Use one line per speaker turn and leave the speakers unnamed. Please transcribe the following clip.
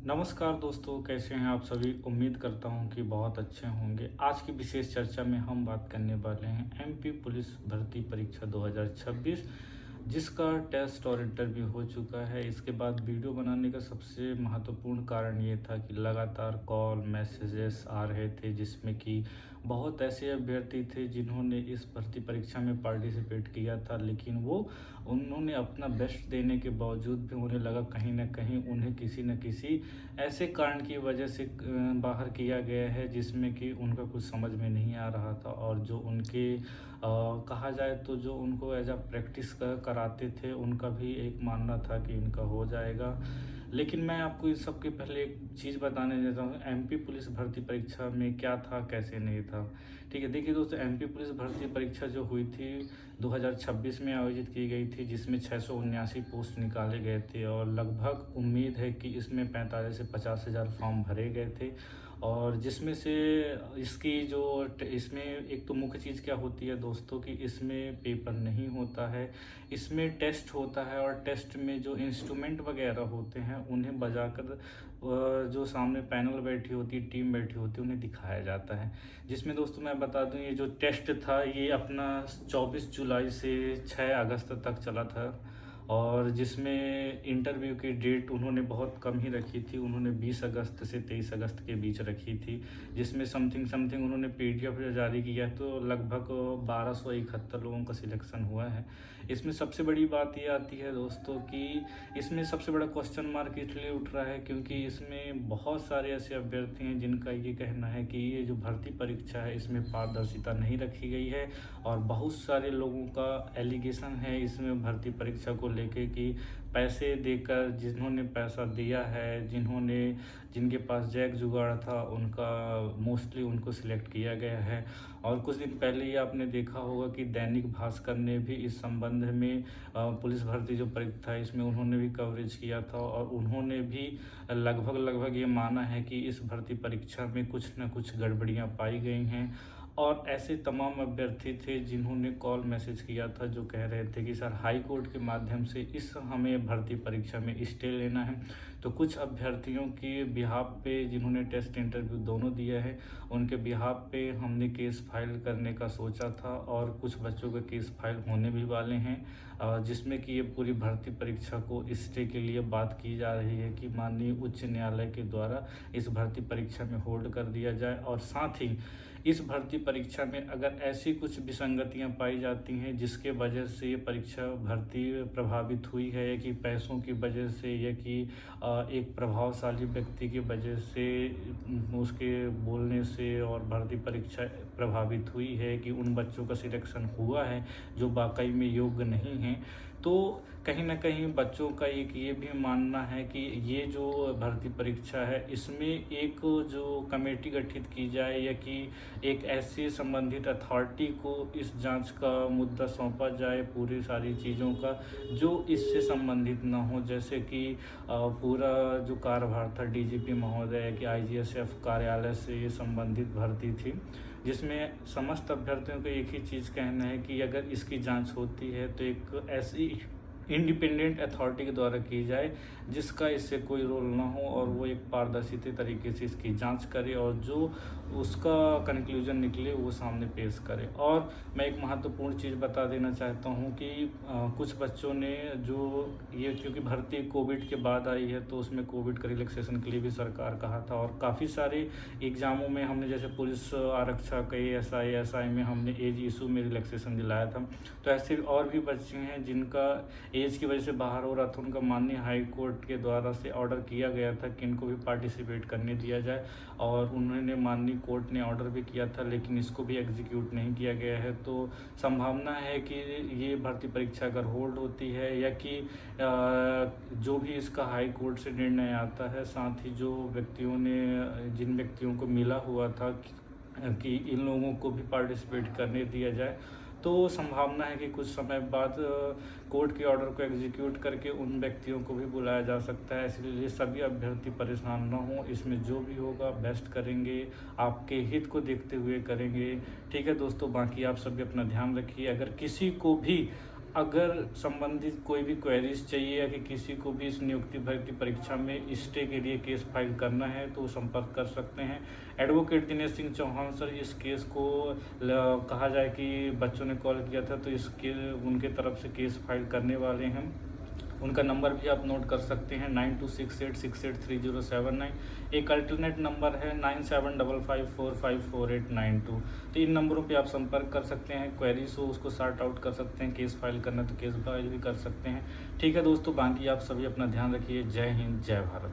नमस्कार दोस्तों, कैसे हैं आप सभी। उम्मीद करता हूं कि बहुत अच्छे होंगे। आज की विशेष चर्चा में हम बात करने वाले हैं एमपी पुलिस भर्ती परीक्षा 2026, जिसका टेस्ट और इंटरव्यू हो चुका है। इसके बाद वीडियो बनाने का सबसे महत्वपूर्ण कारण ये था कि लगातार कॉल मैसेजेस आ रहे थे, जिसमें कि बहुत ऐसे अभ्यर्थी थे जिन्होंने इस भर्ती परीक्षा में पार्टिसिपेट किया था, लेकिन वो उन्होंने अपना बेस्ट देने के बावजूद भी उन्हें लगा कहीं ना कहीं उन्हें किसी न किसी ऐसे कारण की वजह से बाहर किया गया है, जिसमें कि उनका कुछ समझ में नहीं आ रहा था। और जो उनके कहा जाए तो जो उनको एज अ प्रैक्टिस कराते थे, उनका भी एक मानना था कि इनका हो जाएगा। लेकिन मैं आपको इस सब के पहले एक चीज़ बताने देता हूँ, एमपी पुलिस भर्ती परीक्षा में क्या था कैसे नहीं था। ठीक है, देखिए दोस्तों, एमपी पुलिस भर्ती परीक्षा जो हुई थी 2026 में आयोजित की गई थी, जिसमें 679 पोस्ट निकाले गए थे और लगभग उम्मीद है कि इसमें 45 से 50 हज़ार फॉर्म भरे गए थे। और जिसमें से इसकी जो इसमें एक तो मुख्य चीज़ क्या होती है दोस्तों, कि इसमें पेपर नहीं होता है, इसमें टेस्ट होता है। और टेस्ट में जो इंस्ट्रूमेंट वगैरह होते हैं उन्हें बजाकर जो सामने पैनल बैठी होती है, टीम बैठी होती है, उन्हें दिखाया जाता है। जिसमें दोस्तों मैं बता दूं, ये जो टेस्ट था ये अपना 24 जुलाई से 6 अगस्त तक चला था। और जिसमें इंटरव्यू की डेट उन्होंने बहुत कम ही रखी थी, उन्होंने 20 अगस्त से 23 अगस्त के बीच रखी थी। जिसमें समथिंग उन्होंने पीडीएफ जारी किया है, तो लगभग 1271 लोगों का सिलेक्शन हुआ है। इसमें सबसे बड़ी बात ये आती है दोस्तों कि इसमें सबसे बड़ा क्वेश्चन मार्क इसलिए उठ रहा है क्योंकि इसमें बहुत सारे ऐसे अभ्यर्थी हैं जिनका ये कहना है कि ये जो भर्ती परीक्षा है इसमें पारदर्शिता नहीं रखी गई है। और बहुत सारे लोगों का एलिगेशन है इसमें भर्ती परीक्षा को लेके कि पैसे देकर, जिन्होंने पैसा दिया है, जिनके पास जैक जुगाड़ था, उनका मोस्टली उनको सिलेक्ट किया गया है। और कुछ दिन पहले ही आपने देखा होगा कि दैनिक भास्कर ने भी इस संबंध में पुलिस भर्ती जो परीक्षा है इसमें उन्होंने भी कवरेज किया था। और उन्होंने भी लगभग ये माना है कि इस भर्ती परीक्षा में कुछ न कुछ गड़बड़ियां पाई गई हैं। और ऐसे तमाम अभ्यर्थी थे जिन्होंने कॉल मैसेज किया था, जो कह रहे थे कि सर हाई कोर्ट के माध्यम से इस हमें भर्ती परीक्षा में स्टे लेना है। तो कुछ अभ्यर्थियों की बिहाफ पे, जिन्होंने टेस्ट इंटरव्यू दोनों दिया है, उनके बिहाफ पे हमने केस फाइल करने का सोचा था। और कुछ बच्चों के केस फाइल होने भी वाले हैं, जिसमें कि ये पूरी भर्ती परीक्षा को स्टे के लिए बात की जा रही है कि माननीय उच्च न्यायालय के द्वारा इस भर्ती परीक्षा में होल्ड कर दिया जाए। और साथ ही इस भर्ती परीक्षा में अगर ऐसी कुछ विसंगतियां पाई जाती हैं जिसके वजह से ये परीक्षा भर्ती प्रभावित हुई है, या कि पैसों की वजह से, या कि एक प्रभावशाली व्यक्ति की वजह से, उसके बोलने से और भर्ती परीक्षा प्रभावित हुई है, कि उन बच्चों का सिलेक्शन हुआ है जो वाकई में योग्य नहीं हैं, तो कहीं ना कहीं बच्चों का एक ये भी मानना है कि ये जो भर्ती परीक्षा है इसमें एक जो कमेटी गठित की जाए, या कि एक ऐसी संबंधित अथॉरिटी को इस जांच का मुद्दा सौंपा जाए पूरी सारी चीज़ों का, जो इससे संबंधित ना हो। जैसे कि पूरा जो कार्यभार था डीजीपी महोदय कि आईजीएसएफ कार्यालय से ये संबंधित भर्ती थी, जिसमें समस्त अभ्यर्थियों को एक ही चीज़ कहना है कि अगर इसकी जांच होती है तो एक ऐसी इंडिपेंडेंट अथॉरिटी के द्वारा की जाए जिसका इससे कोई रोल ना हो, और वो एक पारदर्शी तरीके से इसकी जांच करे और जो उसका कंक्लूजन निकले वो सामने पेश करे। और मैं एक महत्वपूर्ण चीज़ बता देना चाहता हूँ कि कुछ बच्चों ने जो ये, क्योंकि भर्ती कोविड के बाद आई है तो उसमें कोविड का रिलैक्सेशन के लिए भी सरकार कहा था, और काफ़ी सारे एग्जामों में हमने, जैसे पुलिस आरक्षक एएसआई में हमने एज इशू में रिलैक्सेशन दिलाया था। तो ऐसे और भी बच्चे हैं जिनका एज की वजह से बाहर हो रहा था, उनका माननीय हाई कोर्ट के द्वारा से ऑर्डर किया गया था कि इनको भी पार्टिसिपेट करने दिया जाए, और उन्होंने माननीय कोर्ट ने ऑर्डर भी किया था, लेकिन इसको भी एग्जीक्यूट नहीं किया गया है। तो संभावना है कि ये भर्ती परीक्षा अगर होल्ड होती है, या कि जो भी इसका हाई कोर्ट से निर्णय आता है, साथ ही जो व्यक्तियों ने, जिन व्यक्तियों को मिला हुआ था कि इन लोगों को भी पार्टिसिपेट करने दिया जाए, तो संभावना है कि कुछ समय बाद कोर्ट के ऑर्डर को एग्जीक्यूट करके उन व्यक्तियों को भी बुलाया जा सकता है। इसलिए सभी अभ्यर्थी परेशान ना हो, इसमें जो भी होगा बेस्ट करेंगे, आपके हित को देखते हुए करेंगे। ठीक है दोस्तों, बाकी आप सभी अपना ध्यान रखिए। अगर किसी को भी अगर संबंधित कोई भी क्वेरीज चाहिए या कि किसी को भी इस नियुक्ति भर्ती परीक्षा में स्टे के लिए केस फाइल करना है तो संपर्क कर सकते हैं। एडवोकेट दिनेश सिंह चौहान सर, इस केस को कहा जाए कि बच्चों ने कॉल किया था तो इसके उनके तरफ से केस फाइल करने वाले हैं। उनका नंबर भी आप नोट कर सकते हैं 9268683079। एक अल्टरनेट नंबर है 9755454892। तो इन नंबरों पे आप संपर्क कर सकते हैं, क्वेरीज हो उसको सॉर्ट आउट कर सकते हैं, केस फाइल करना तो केस फाइल भी कर सकते हैं। ठीक है दोस्तों, बाकी आप सभी अपना ध्यान रखिए। जय हिंद, जय भारत।